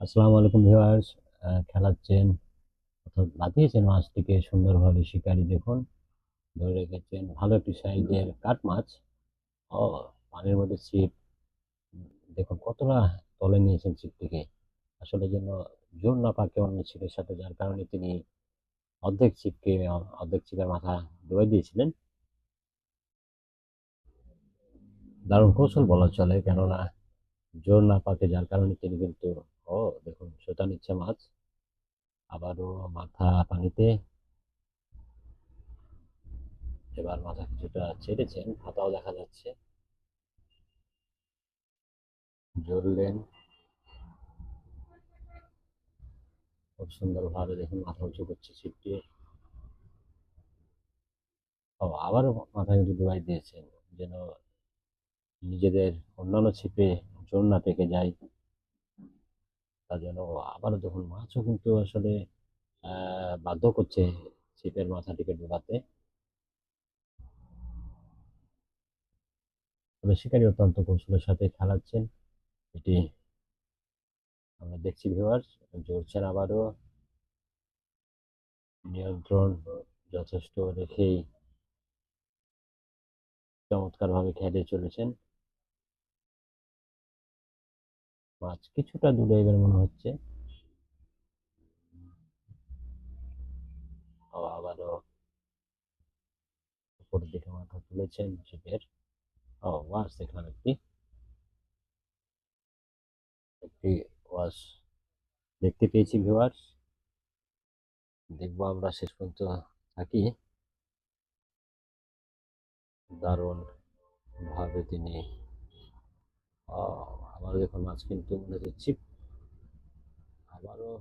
আসসালামু আলাইকুম ভিউয়ার্স। খেলাচ্ছেন অর্থাৎ বাঁধিয়েছেন মাছটিকে সুন্দরভাবে শিকারি দেখুন ধরে রেখেছেন ভালো একটি সাইজের কাঠ মাছ। ও পানির মধ্যে ছিপ দেখুন কতটা তলে নিয়েছেন ছিপটিকে, আসলে যেন জোর না পাকে অন্য ছিপের সাথে, যার কারণে তিনি অর্ধেক ছিপের মাথা ডুবাই দিয়েছিলেন। দারুণ কৌশল বলা চলে, কেননা জোর না পাকে, যার কারণে তিনি কিন্তু ও দেখুন সোতা নিচ্ছে মাছ, আবারও মাথা পানিতে। এবার মাথা কিছুটা ছেড়েছেন, হাতাও দেখা যাচ্ছে, জ্বললেন খুব সুন্দরভাবে। দেখুন মাথা উঁচু করছে ছিপটি। ও আবারও মাথা কিন্তু ডুবাই দিয়েছেন, যেন নিজেদের অন্যান্য ছিপে জোর না পেকে যায়, তার জন্য আবারও দেখুন মাছও কিন্তু আসলে বাধ্য করছে ছিপের মাথাটিকে ডুবাতে। তবে শিকারী অত্যন্ত কৌশলের সাথে খেলাচ্ছেন, এটি আমরা দেখছি ভিউয়ার্স। জড়ছেন আবারও, নিয়ন্ত্রণ যথেষ্ট রেখেই চমৎকার ভাবে খেলে চলেছেন। মাছ কিছুটা দূরে এবার মনে হচ্ছে। ও আবারও উপরের দিকে মাথা তুলেছেন ছিপের। ও ওয়াশ দেখলাম একটি একটি ওয়াশ দেখতে পেয়েছি ভিউয়ার্স। দেখবো আমরা শেষ পর্যন্ত থাকি। দারুণ ভাবে তিনি আবারও দেখুন মাছ কিন্তু মনে হচ্ছে ছিপ আবারও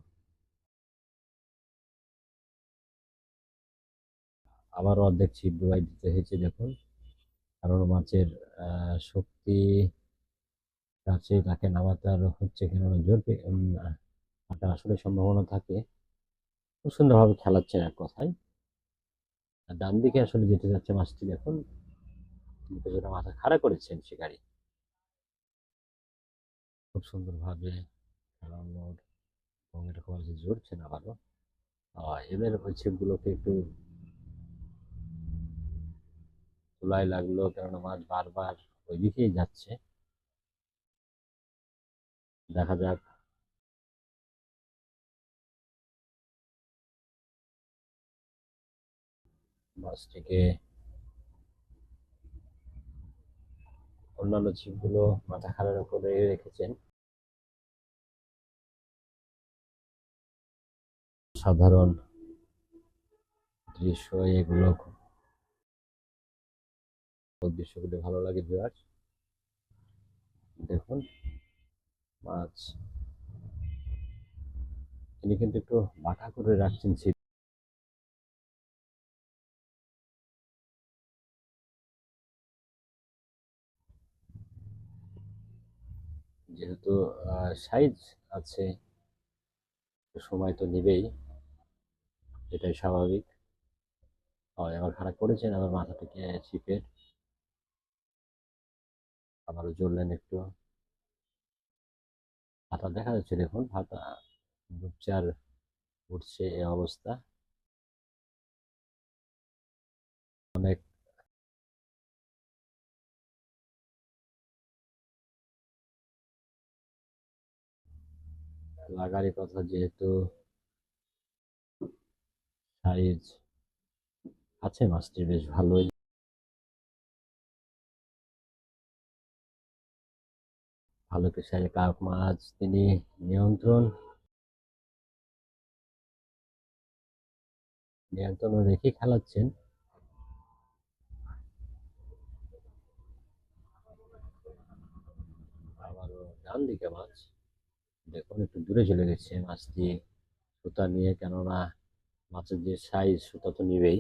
আবারও অর্ধেক ছিপ ডুবাই দিতে হয়েছে দেখুন, কারণ মাছের শক্তি কাছে তাকে নামাতে আর হচ্ছে, কেননা জোর থাকার আসলে সম্ভাবনা থাকে। খুব সুন্দরভাবে খেলাচ্ছেন এক কথায়। আর ডান দিকে আসলে যেতে যাচ্ছে মাছটি দেখুন, তিনি কিছুটা মাথা খাড়া করেছেন শিকারী, খুব সুন্দরভাবে খেলানোর এবং এরকম আর কি জড়ছেন আবারও। এদের ওই ছিপগুলোকে একটু ধুলাই লাগলো, কেননা মাছ বারবার ওই দিকেই যাচ্ছে। দেখা যাক। মাছটিকে অন্যান্য ছিপগুলো মাথা খাড়ার করে রেখেছেন। সাধারণ দৃশ্য এগুলো, দৃশ্যগুলো ভালো লাগে ভিউয়ার্স। দেখুন মাছ তিনি কিন্তু একটু বাঁকা করে রাখছেন ছিপ, যেহেতু সাইজ আছে, সময় তো নিবেই, এটাই স্বাভাবিক। এবার খারাপ করেছেন, আবার মাথাটাকে ছিপের আবারও জ্বললেন একটু। হাতা দেখা যাচ্ছে দেখুন, হাতা রূপচার উঠছে এই অবস্থা। অনেক লাগারই কথা, যেহেতু সাইজ আছে মাছটি বেশ ভালোই। ভালো একটি সাইজের কার্প মাছ তিনি নিয়ন্ত্রণ নিয়ন্ত্রণ রেখে খেলাচ্ছেন। আবারও ডান দিকে মাছ দেখুন একটু দূরে চলে গেছে মাছটি সুতা নিয়ে, কেননা মাছের যে সাইজ সুতা তো নিবেই।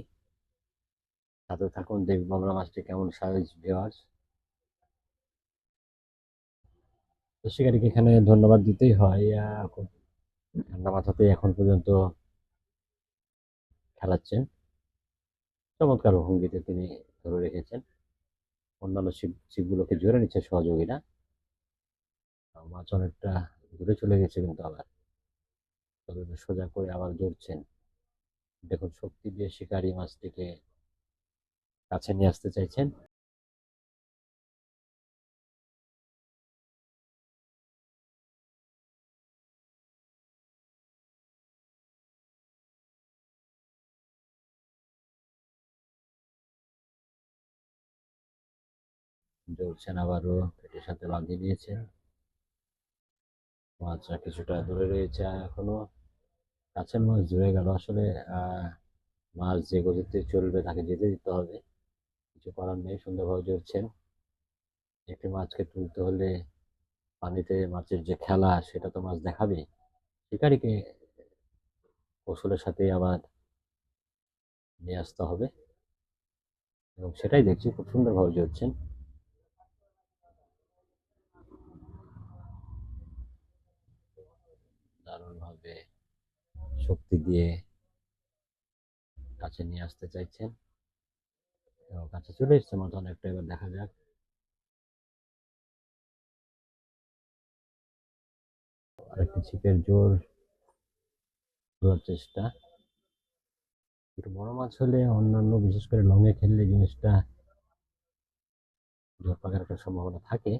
সাথে থাকুন, দেখবো আমরা মাছটি কেমন সাইজ ভিউয়ার্স। তো শিকারীকে এখানে ধন্যবাদ দিতেই হয়, খুব ঠান্ডা মাথাতে এখন পর্যন্ত খেলাচ্ছেন, চমৎকার ভঙ্গিতে তিনি ধরে রেখেছেন। অন্যান্য ছিপগুলোকে জোরে নিচ্ছে সহযোগীরা। মাছ অনেকটা দূরে চলে গেছে কিন্তু আবার, তবে সোজা করে আবার জড়ছেন। দেখুন শক্তি দিয়ে শিকারি মাছটিকে কাছে নিয়ে আসতে চাইছেন। জড়ছেন আবারও, পেটের সাথে বাঁধিয়ে দিয়েছেন। মাছটা কিছুটা দূরে রয়েছে এখনো, কাছের মাছ জুড়ে গেল আসলে। মাছ যে গতিতে চলবে তাকে যেতে দিতে হবে, কিছু করার নেই। সুন্দরভাবে জড়ছেন। একটি মাছকে তুলতে হলে পানিতে মাছের যে খেলা সেটা তো মাছ দেখাবে। শিকারিকে কৌশলের সাথে আবার নিয়ে আসতে হবে, এবং সেটাই দেখছি, খুব সুন্দরভাবে জড়ছেন। দারুণভাবে শক্তি দিয়ে কাছে নিয়ে আসতে চাইছেন, এবং কাছে চলে এসছে মাছ অনেকটা। এবার দেখা যাক। আরেকটি ছিপের জোর তোলার চেষ্টা। একটু বড় মাছ হলে, অন্যান্য বিশেষ করে লঙে খেললে জিনিসটা জোর পাকার একটা সম্ভাবনা থাকে।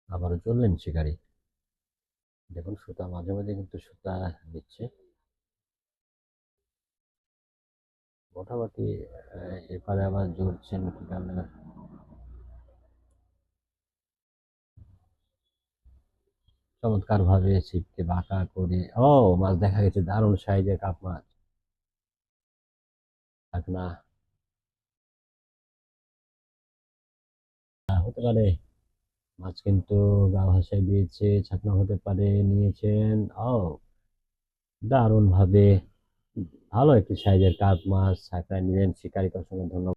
আবারও চললেন শিকারি। দেখুন সুতা মাঝে মাঝে কিন্তু সুতা দিচ্ছে মোটামুটি। এপারে আবার জড়ছেন কি কারণে, চমৎকার ভাবে ছিপকে বাঁকা করে। ও, মাছ দেখা গেছে, দারুণ সাইজের কাপ মাছ। না, হতে পারে। মাছ কিন্তু গা ভাসায় দিয়েছে, ছাকনা হতে পারে, নিয়েছেন। ও, দারুণ ভাবে ভালো একটি সাইজের কাপ মাছ ছাকড়ায় নিলেন। শিকারীকে অসংখ্য ধন্যবাদ।